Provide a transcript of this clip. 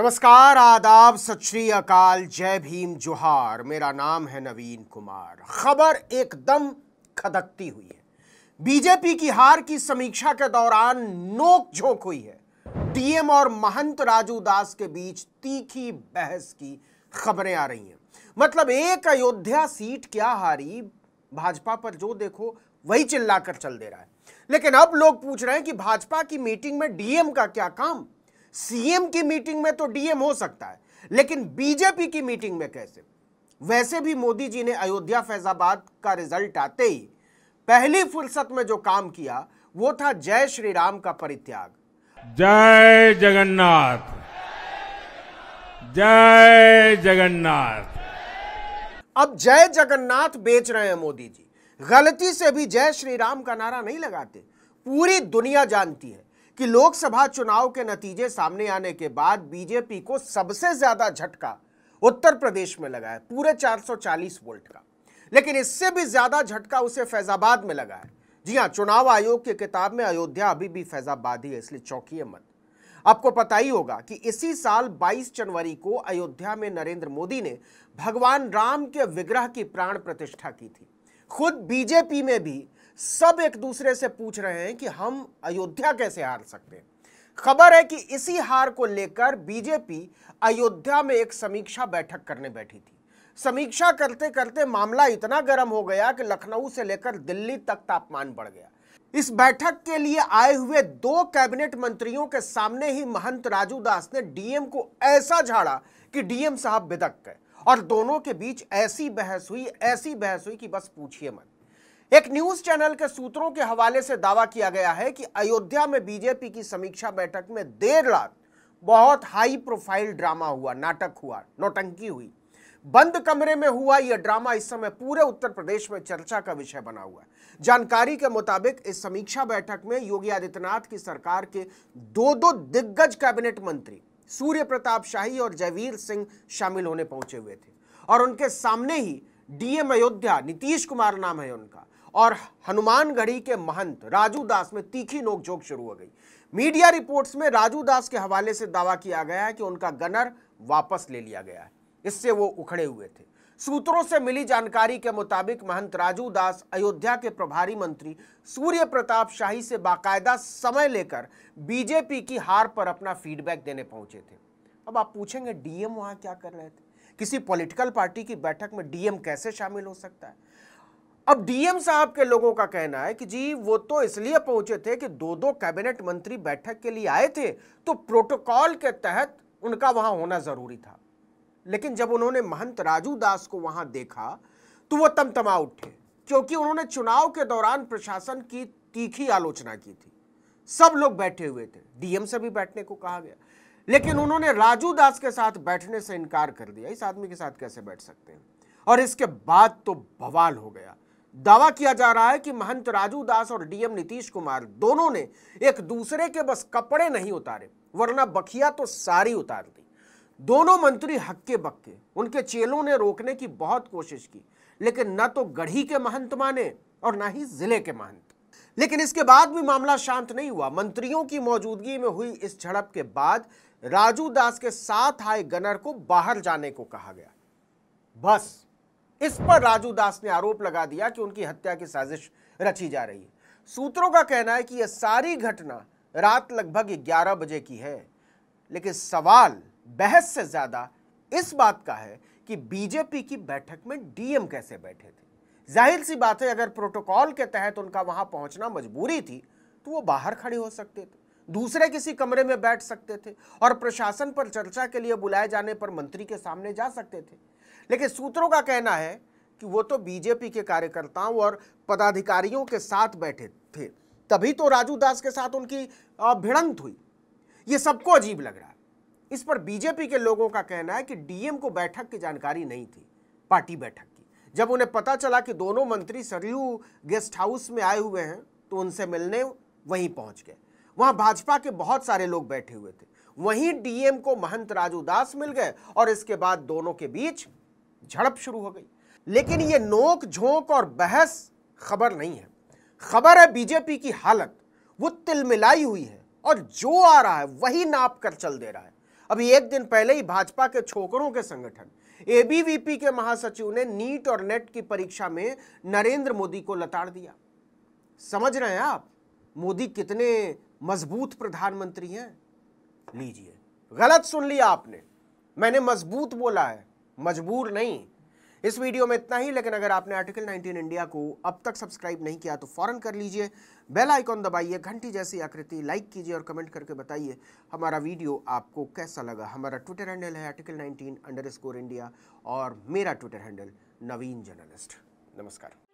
नमस्कार, आदाब, सत श्री अकाल, जय भीम, जोहार। मेरा नाम है नवीन कुमार। खबर एकदम खदकती हुई है। बीजेपी की हार की समीक्षा के दौरान नोक झोंक हुई है। डीएम और महंत राजू दास के बीच तीखी बहस की खबरें आ रही हैं। मतलब एक अयोध्या सीट क्या हारी, भाजपा पर जो देखो वही चिल्लाकर चल दे रहा है। लेकिन अब लोग पूछ रहे हैं कि भाजपा की मीटिंग में डीएम का क्या काम? सीएम की मीटिंग में तो डीएम हो सकता है, लेकिन बीजेपी की मीटिंग में कैसे? वैसे भी मोदी जी ने अयोध्या फैजाबाद का रिजल्ट आते ही पहली फुर्सत में जो काम किया वो था जय श्री राम का परित्याग। जय जगन्नाथ, जय जगन्नाथ। अब जय जगन्नाथ बेच रहे हैं मोदी जी। गलती से भी जय श्री राम का नारा नहीं लगाते। पूरी दुनिया जानती है कि लोकसभा चुनाव के नतीजे सामने आने के बाद बीजेपी को सबसे ज्यादा झटका उत्तर प्रदेश में लगा है, पूरे 440 वोल्ट का। लेकिन इससे भी ज्यादा झटका उसे फैजाबाद में लगा है। जी हां, चुनाव आयोग की किताब में अयोध्या अभी भी फैजाबाद ही है, इसलिए चौंकिए मत। आपको पता ही होगा कि इसी साल 22 जनवरी को अयोध्या में नरेंद्र मोदी ने भगवान राम के विग्रह की प्राण प्रतिष्ठा की थी। खुद बीजेपी में भी सब एक दूसरे से पूछ रहे हैं कि हम अयोध्या कैसे हार सकते हैं। खबर है कि इसी हार को लेकर बीजेपी अयोध्या में एक समीक्षा बैठक करने बैठी थी। समीक्षा करते करते मामला इतना गर्म हो गया कि लखनऊ से लेकर दिल्ली तक तापमान बढ़ गया। इस बैठक के लिए आए हुए 2 कैबिनेट मंत्रियों के सामने ही महंत राजू दास ने डीएम को ऐसा झाड़ा कि डीएम साहब बिदक गए और दोनों के बीच ऐसी बहस हुई कि बस पूछिए मत। एक न्यूज चैनल के सूत्रों के हवाले से दावा किया गया है कि अयोध्या में बीजेपी की समीक्षा बैठक में देर रात बहुत हाई प्रोफाइल ड्रामा हुआ, नाटक हुआ, नौटंकी हुई। बंद कमरे में हुआ यह ड्रामा इस समय पूरे उत्तर प्रदेश में चर्चा का विषय बना हुआ है। जानकारी के मुताबिक इस समीक्षा बैठक में योगी आदित्यनाथ की सरकार के दो दिग्गज कैबिनेट मंत्री सूर्य प्रताप शाही और जयवीर सिंह शामिल होने पहुंचे हुए थे और उनके सामने ही डीएम अयोध्या नीतीश कुमार नाम है उनका और हनुमानगढ़ी के महंत राजू दास में तीखी नोकझोंक शुरू हो गई। मीडिया रिपोर्ट्स में राजू दास के हवाले से दावा किया गया है कि उनका गनर वापस ले लिया गया है, इससे वो उखड़े हुए थे। सूत्रों से मिली जानकारी के मुताबिक महंत राजू दास अयोध्या के प्रभारी मंत्री सूर्य प्रताप शाही से बाकायदा समय लेकर बीजेपी की हार पर अपना फीडबैक देने पहुंचे थे। अब आप पूछेंगे डीएम वहां क्या कर रहे थे? किसी पॉलिटिकल पार्टी की बैठक में डीएम कैसे शामिल हो सकता है? अब डीएम साहब के लोगों का कहना है कि जी वो तो इसलिए पहुंचे थे कि 2 कैबिनेट मंत्री बैठक के लिए आए थे तो प्रोटोकॉल के तहत उनका वहां होना जरूरी था। लेकिन जब उन्होंने महंत राजू दास को वहां देखा तो वो तमतमा उठे, क्योंकि उन्होंने चुनाव के दौरान प्रशासन की तीखी आलोचना की थी। सब लोग बैठे हुए थे, डीएम से भी बैठने को कहा गया, लेकिन उन्होंने राजू दास के साथ बैठने से इनकार कर दिया। इस आदमी के साथ कैसे बैठ सकते हैं? और इसके बाद तो बवाल हो गया। दावा किया जा रहा है कि महंत राजू दास और डीएम नीतीश कुमार दोनों ने एक दूसरे के बस कपड़े नहीं उतारे, वरना बखिया तो सारी उतार दी। दोनों मंत्री हक्के बक्के, उनके चेलों ने रोकने की बहुत कोशिश की, लेकिन न तो गढ़ी के महंत माने और न ही जिले के महंत। लेकिन इसके बाद भी मामला शांत नहीं हुआ। मंत्रियों की मौजूदगी में हुई इस झड़प के बाद राजू दास के साथ आए गनर को बाहर जाने को कहा गया। बस इस पर राजू दास ने आरोप लगा दिया कि उनकी हत्या की साजिश रची जा रही है। सूत्रों का कहना है कि यह सारी घटना रात लगभग 11 बजे की है। लेकिन सवाल बहस से ज्यादा इस बात का है कि बीजेपी की बैठक में डीएम कैसे बैठे थे। जाहिर सी बात है, अगर प्रोटोकॉल के तहत उनका वहां पहुंचना मजबूरी थी तो वो बाहर खड़े हो सकते थे, दूसरे किसी कमरे में बैठ सकते थे और प्रशासन पर चर्चा के लिए बुलाए जाने पर मंत्री के सामने जा सकते थे। लेकिन सूत्रों का कहना है कि वो तो बीजेपी के कार्यकर्ताओं और पदाधिकारियों के साथ बैठे थे, तभी तो राजू दास के साथ उनकी भिड़ंत हुई। ये सबको अजीब लग रहा है। इस पर बीजेपी के लोगों का कहना है कि डीएम को बैठक की जानकारी नहीं थी, पार्टी बैठक की। जब उन्हें पता चला कि दोनों मंत्री सरयू गेस्ट हाउस में आए हुए हैं तो उनसे मिलने वहीं पहुंच गए। वहां भाजपा के बहुत सारे लोग बैठे हुए थे। वहीं डीएम को महंत राजू दास मिल गए और इसके बाद दोनों के बीच झड़प शुरू हो गई। लेकिन यह नोक झोंक और बहस खबर नहीं है। खबर है बीजेपी की हालत। वो तिलमिलाई हुई है और जो आ रहा है वही नाप कर चल दे रहा है। अभी एक दिन पहले ही भाजपा के छोकरों के संगठन एबीवीपी के महासचिव ने नीट और नेट की परीक्षा में नरेंद्र मोदी को लताड़ दिया। समझ रहे हैं आप मोदी कितने मजबूत प्रधानमंत्री हैं? लीजिए, गलत सुन लिया आपने, मैंने मजबूत बोला है, मजबूर नहीं। इस वीडियो में इतना ही, लेकिन अगर आपने आर्टिकल 19 इंडिया को अब तक सब्सक्राइब नहीं किया तो फौरन कर लीजिए, बेल आइकॉन दबाइए, घंटी जैसी आकृति लाइक कीजिए और कमेंट करके बताइए हमारा वीडियो आपको कैसा लगा। हमारा ट्विटर हैंडल है article19_India और मेरा ट्विटर हैंडल नवीन जर्नलिस्ट। नमस्कार।